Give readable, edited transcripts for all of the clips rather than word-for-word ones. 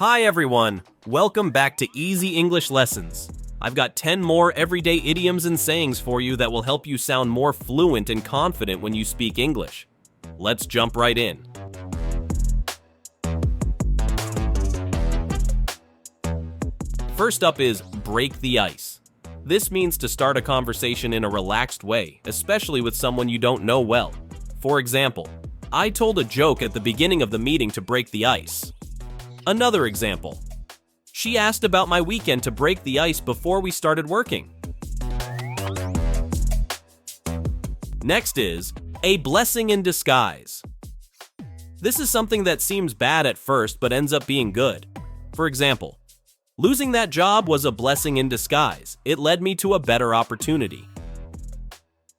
Hi everyone! Welcome back to Easy English Lessons. I've got 10 more everyday idioms and sayings for you that will help you sound more fluent and confident when you speak English. Let's jump right in. First up is break the ice. This means to start a conversation in a relaxed way, especially with someone you don't know well. For example, I told a joke at the beginning of the meeting to break the ice. Another example. She asked about my weekend to break the ice before we started working. Next is a blessing in disguise. This is something that seems bad at first but ends up being good. For example, losing that job was a blessing in disguise. It led me to a better opportunity.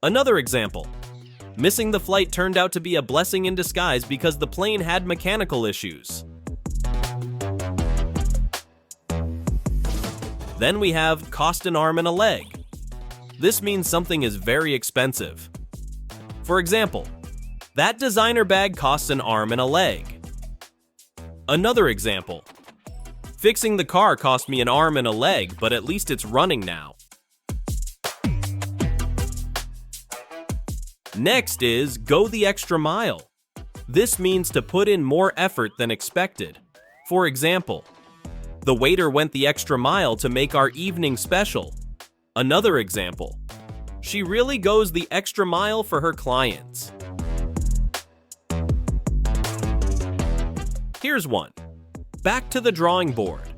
Another example. Missing the flight turned out to be a blessing in disguise because the plane had mechanical issues. Then we have cost an arm and a leg. This means something is very expensive. For example, that designer bag costs an arm and a leg. Another example. Fixing the car cost me an arm and a leg, but at least it's running now. Next is go the extra mile. This means to put in more effort than expected. For example, the waiter went the extra mile to make our evening special. Another example. She really goes the extra mile for her clients. Here's one. Back to the drawing board.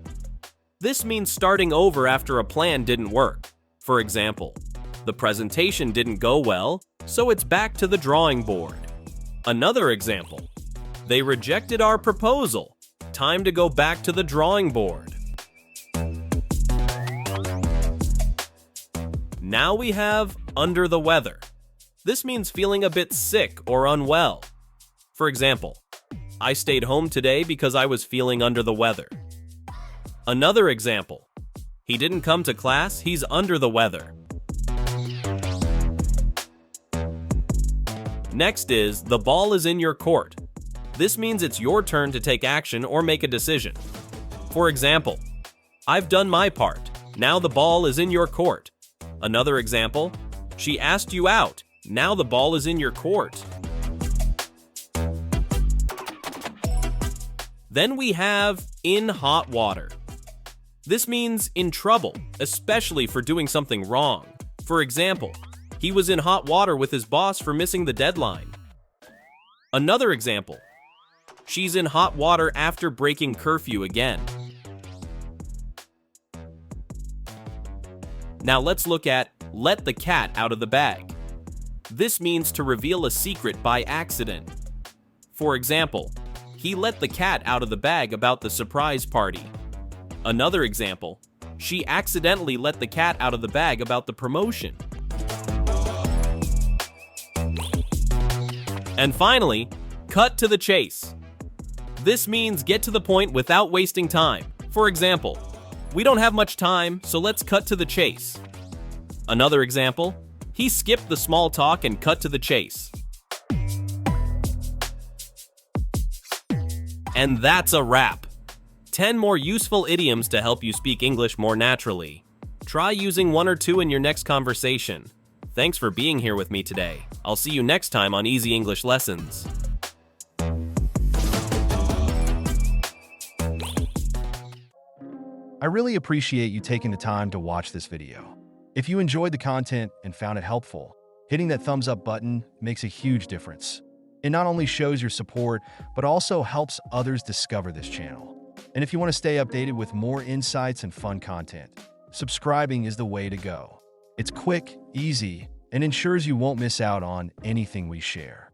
This means starting over after a plan didn't work. For example, the presentation didn't go well, so it's back to the drawing board. Another example. They rejected our proposal. Time to go back to the drawing board. Now we have under the weather. This means feeling a bit sick or unwell. For example, I stayed home today because I was feeling under the weather. Another example. He didn't come to class, he's under the weather. Next is the ball is in your court. This means it's your turn to take action or make a decision. For example, I've done my part. Now the ball is in your court. Another example, she asked you out. Now the ball is in your court. Then we have in hot water. This means in trouble, especially for doing something wrong. For example, he was in hot water with his boss for missing the deadline. Another example. She's in hot water after breaking curfew again. Now let's look at let the cat out of the bag. This means to reveal a secret by accident. For example, he let the cat out of the bag about the surprise party. Another example, she accidentally let the cat out of the bag about the promotion. And finally, cut to the chase. This means get to the point without wasting time. For example, we don't have much time, so let's cut to the chase. Another example, he skipped the small talk and cut to the chase. And that's a wrap. 10 more useful idioms to help you speak English more naturally. Try using one or two in your next conversation. Thanks for being here with me today. I'll see you next time on Easy English Lessons. I really appreciate you taking the time to watch this video. If you enjoyed the content and found it helpful, hitting that thumbs up button makes a huge difference. It not only shows your support, but also helps others discover this channel. And if you want to stay updated with more insights and fun content, subscribing is the way to go. It's quick, easy, and ensures you won't miss out on anything we share.